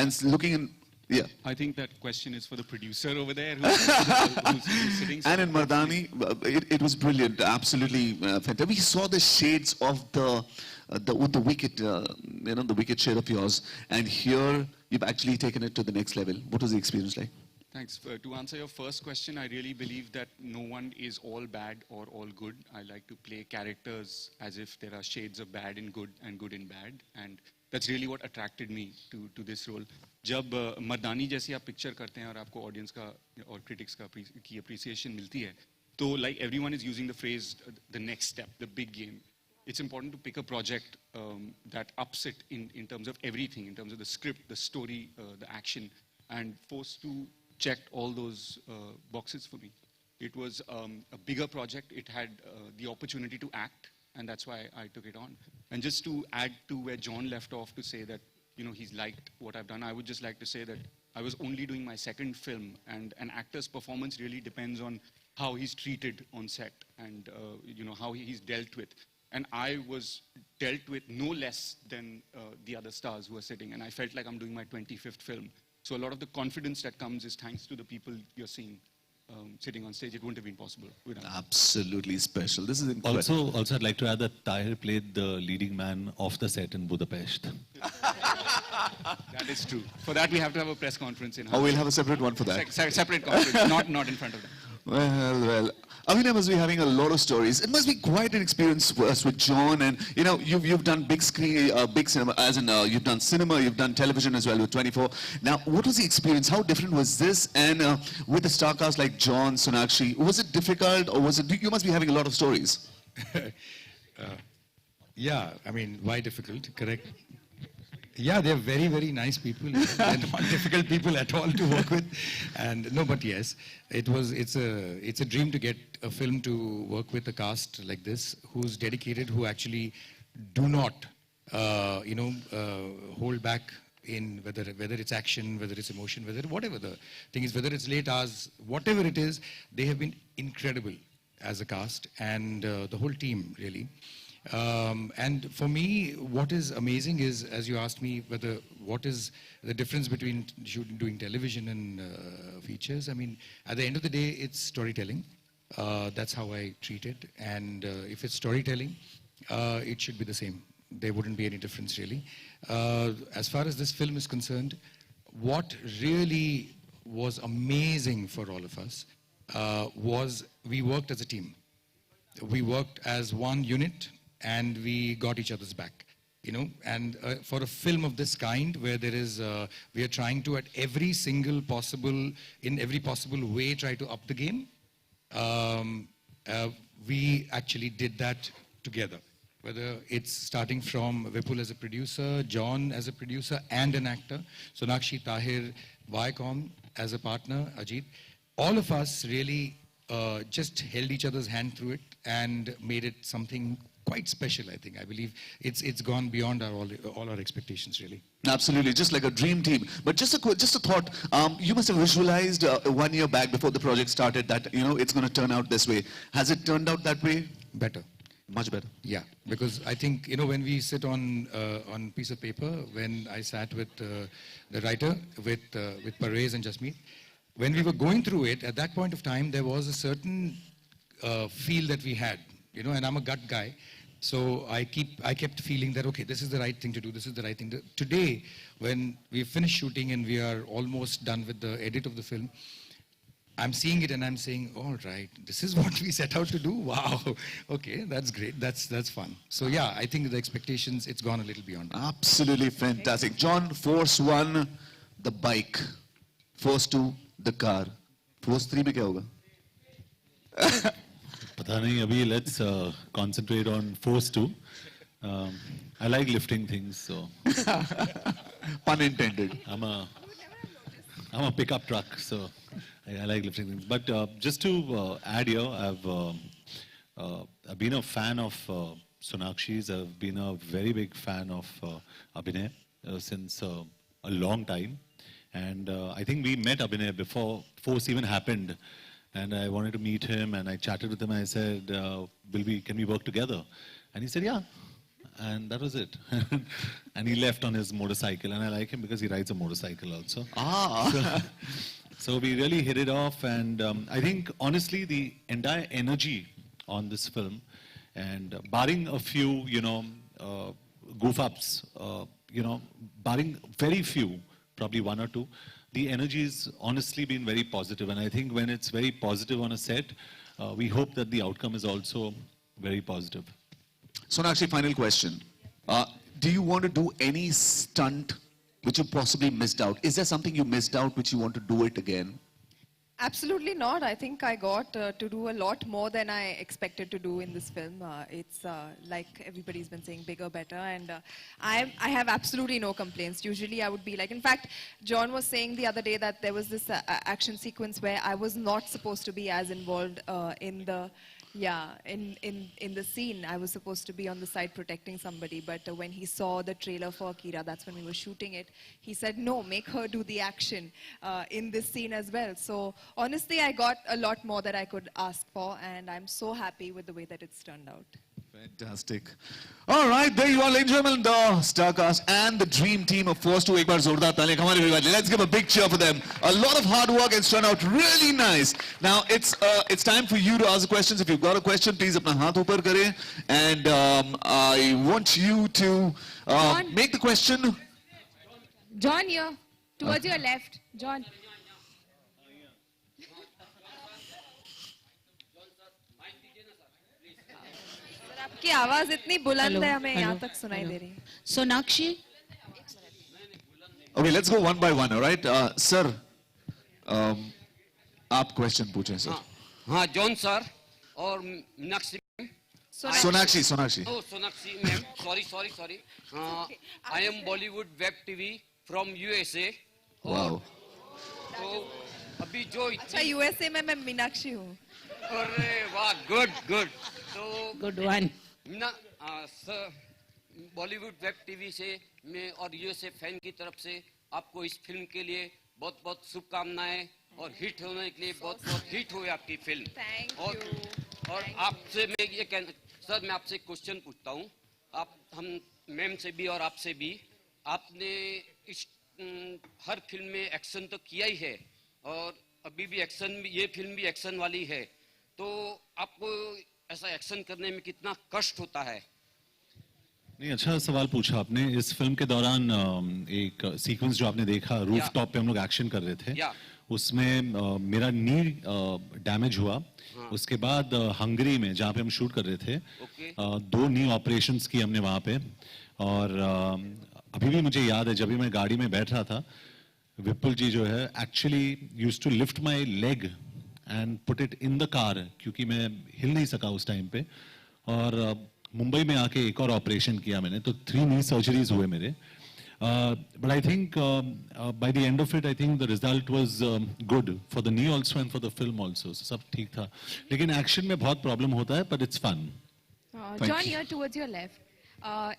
and looking in. Yeah. I think that question is for the producer over there who's sitting. And in Mardani, it was brilliant, absolutely fantastic. We saw the shades of the wicked, the wicked shade of yours, and here you've actually taken it to the next level. What was the experience like? Thanks. To answer your first question, I really believe that no one is all bad or all good. I like to play characters as if there are shades of bad in good and good in bad, and that's really what attracted me to this role. जब मर्दानी जैसी आप picture करते हैं और आपको audience का और critics की अप्रिसिएशन मिलती है, तो like everyone is using the phrase the next step, the big game. It's important to pick a project that ups it in terms of everything, in terms of the script, the story, the action, and forced to check all those boxes for me. It was a bigger project. It had the opportunity to act, and that's why I took it on. And just to add to where John left off to say that, he's liked what I've done, I would just like to say that I was only doing my second film, and an actor's performance really depends on how he's treated on set and how he's dealt with. And I was dealt with no less than the other stars who are sitting, and I felt like I'm doing my 25th film. So a lot of the confidence that comes is thanks to the people you're seeing sitting on stage. It wouldn't have been possible without. Absolutely special. This is incredible. Also, I'd like to add that Tahir played the leading man off the set in Budapest. That is true. For that, we have to have a press conference in. Oh, we'll have a separate one for that. Separate conference, not in front of them. Well. Abhinay must be having a lot of stories. It must be quite an experience for us with John, and you've done big screen, big cinema, as in you've done cinema, you've done television as well with 24. Now, what was the experience? How different was this? And with the star cast like John, Sonakshi, was it difficult, or was it? You must be having a lot of stories. Yeah, I mean, why difficult? Correct. Yeah, they're very, very nice people. They're not difficult people at all to work with. And no, but yes, it's a dream to get a film to work with a cast like this, who's dedicated, who actually do not, hold back in whether it's action, whether it's emotion, whatever the thing is, whether it's late hours, whatever it is, they have been incredible as a cast, and the whole team really. And for me, what is amazing is, as you asked me, what is the difference between doing television and features? I mean, at the end of the day, it's storytelling. That's how I treat it. And if it's storytelling, it should be the same. There wouldn't be any difference, really. As far as this film is concerned, what really was amazing for all of us was we worked as a team. We worked as one unit, and we got each other's back, and for a film of this kind, where there is, we are trying to, in every possible way, try to up the game, we actually did that together. Whether it's starting from Vipul as a producer, John as a producer and an actor, Sonakshi, Tahir, Viacom as a partner, Ajit, all of us really just held each other's hand through it and made it something quite special. I believe it's gone beyond all our expectations, really. Absolutely, just like a dream team. But just a thought, you must have visualized 1 year back before the project started that it's going to turn out this way. Has it turned out that way? Better. Much better. Yeah, because I think when we sit on piece of paper, when I sat with the writer, with Parvez and Jasmeet, when we were going through it, at that point of time, there was a certain feel that we had, and I'm a gut guy. So I kept feeling that, okay, this is the right thing to do, this is the right thing to. Today, when we finished shooting and we are almost done with the edit of the film, I'm seeing it and I'm saying, all right, this is what we set out to do. Wow, okay, that's great, that's fun. So yeah, I think the expectations, it's gone a little beyond. Absolutely fantastic. John, Force 1, the bike. Force 2, the car. Force 3 में क्या होगा? पता नहीं अभी let's concentrate on Force 2. I like lifting things, so. Pun intended. I'm a pickup truck, so I like lifting things. But just to add here, I've been a fan of Sonakshi's. I've been a very big fan of Abhinay since a long time. And I think we met Abhinay before Force even happened. And I wanted to meet him, and I chatted with him. I said, can we work together? And he said, yeah. and that was it. And he left on his motorcycle, and I like him because he rides a motorcycle also. Ah. So we really hit it off, and I think honestly the entire energy on this film, and barring a few, goof ups, barring very few, probably one or two, the energy has honestly been very positive, and I think when it's very positive on a set, we hope that the outcome is also very positive. Sonakshi, final question. Do you want to do any stunt which you possibly missed out? Is there something you missed out which you want to do it again? Absolutely not. I think I got to do a lot more than I expected to do in this film. It's like everybody's been saying, bigger, better, and I have absolutely no complaints. Usually I would be like, in fact, John was saying the other day that there was this action sequence where I was not supposed to be as involved in the scene. I was supposed to be on the side protecting somebody, but when he saw the trailer for Akira, that's when we were shooting it, he said, no, make her do the action in this scene as well. So honestly, I got a lot more that I could ask for, and I'm so happy with the way that it's turned out. Fantastic. All right, there you are, ladies and gentlemen, the star cast and the dream team of Force 2. Ek baar zordar taaliyan. Come on, everybody. Let's give a big cheer for them. A lot of hard work and it's turned out really nice. Now, it's time for you to ask the questions. If you've got a question, please apna haath upar kare. And I want you to make the question. John here, towards your left. John. आपकी आवाज इतनी बुलंद है, हमें यहाँ तक सुनाई दे रही है. Sonakshi. Okay, let's go one by one, all right? Sir, आप question पूछें, sir. हाँ, जॉन सर और Meenakshi ma'am. Sonakshi. Oh, Sonakshi ma'am. Sorry. I am Bollywood Web TV from USA. Wow. तो अभी जो अच्छा, यूएसए में मैं मीनाक्षी हूँ. अरे वाह, good. तो Good one. Sir, Bollywood web TV से मैं और यूएसए फैन की तरफ से आपको इस फिल्म के लिए बहुत बहुत शुभकामनाएं और हिट होने के लिए बहुत बहुत हिट हुई आपकी फिल्म. Thank और you. और आपसे मैं ये कहना, सर मैं आपसे क्वेश्चन पूछता हूँ. आप हम मैम से भी और आपसे भी, आपने इस हर फिल्म में एक्शन तो किया ही है और अभी भी एक्शन, ये फिल्म भी एक्शन वाली है, तो आपको ऐसा एक्शन करने में कितना कष्ट होता है? नहीं, अच्छा सवाल पूछा आपने. इस फिल्म के दौरान एक सीक्वेंस जो आपने देखा, रूफ टॉप पे हम लोग एक्शन कर रहे थे, उसमें मेरा नी डैमेज हुआ. उसके बाद हंगरी में जहाँ पे हम शूट कर रहे थे, 2 नी ऑपरेशंस की हमने वहाँ पे. और अभी भी मुझे याद है, जब भी मैं गाड़ी में बैठ रहा था, विपुल जी जो है actually used to lift my leg and put it in the car, क्योंकि मैं हिल नहीं सका उस टाइम पे. और मुंबई में आके एक और ऑपरेशन किया मैंने, तो 3 नी सर्जरीज हुए मेरे. But I think by the end of it, I think the result was good for the knee also and for the film also. सब ठीक था, लेकिन एक्शन में बहुत प्रॉब्लम होता है, but it's fun. John here, towards your left.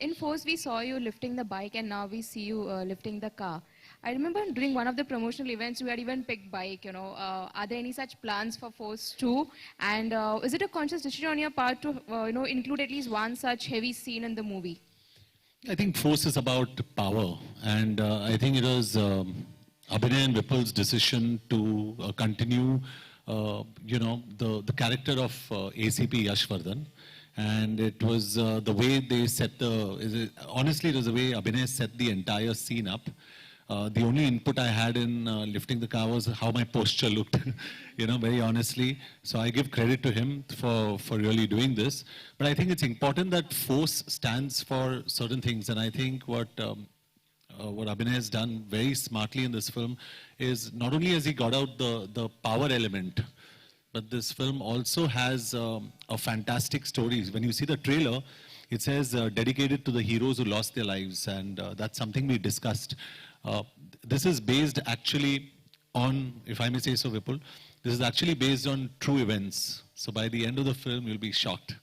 In Force, we saw you lifting the bike, and now we see you lifting the car. I remember during one of the promotional events, you had even picked bike, Are there any such plans for Force 2? And is it a conscious decision on your part to, include at least one such heavy scene in the movie? I think Force is about power, and I think it was Abhinay and Vipul's decision to continue, the character of ACP Yashvardhan. And it was the way they set honestly, it was the way Abhinay set the entire scene up. The only input I had in lifting the car was how my posture looked, very honestly. So I give credit to him for really doing this. But I think it's important that Force stands for certain things. And I think what Abhinay has done very smartly in this film is not only has he got out the power element, but this film also has a fantastic story. When you see the trailer, it says dedicated to the heroes who lost their lives, and that's something we discussed. This is based actually on, if I may say so, Vipul, this is actually based on true events. So by the end of the film, you'll be shocked.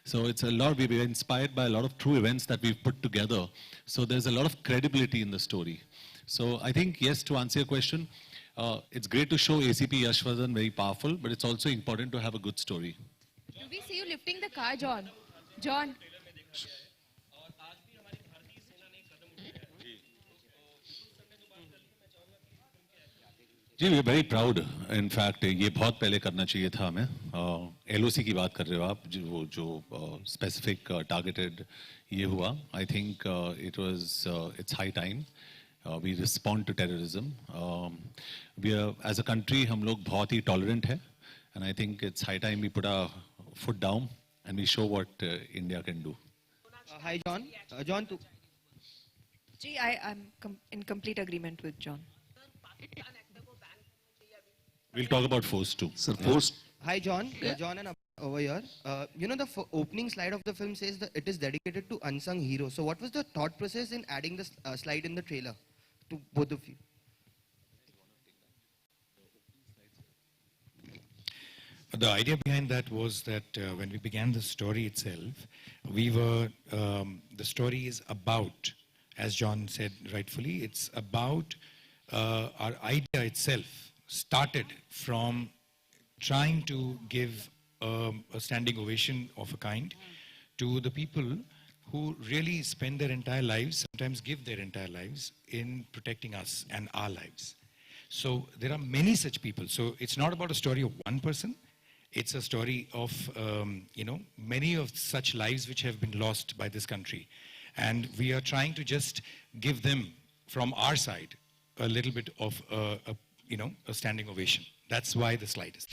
So it's we were inspired by a lot of true events that we've put together. So there's a lot of credibility in the story. So I think, yes, to answer your question, it's great to show ACP Yashvardhan very powerful, but it's also important to have a good story. Do we see you lifting the car, John? John? जी we are very proud in fact ये बहुत पहले करना चाहिए था हमें LOC की बात कर रहे हो आप जो स्पेसिफिक टारगेटेड ये हुआ I think it was it's high time we respond to terrorism we as a country हम लोग बहुत ही टॉलरेंट है and I think it's high time we put a foot down and we show what India can do Hi, John. John, Gee, I'm in complete agreement with John. we'll talk about force too Sir, force. hi, John. John and over here. You know, the opening slide of the film says that it is dedicated to unsung heroes. So, what was the thought process in adding this slide in the trailer to both of you? The idea behind that was that when we began the story itself, we were, the story is about, as John said rightfully, it's about our idea itself started from trying to give a standing ovation of a kind to the people who really spend their entire lives, sometimes give their entire lives in protecting us and our lives. So there are many such people. So it's not about a story of one person. It's a story of, many of such lives which have been lost by this country. And we are trying to just give them, from our side, a little bit of, a standing ovation. That's why the slide is.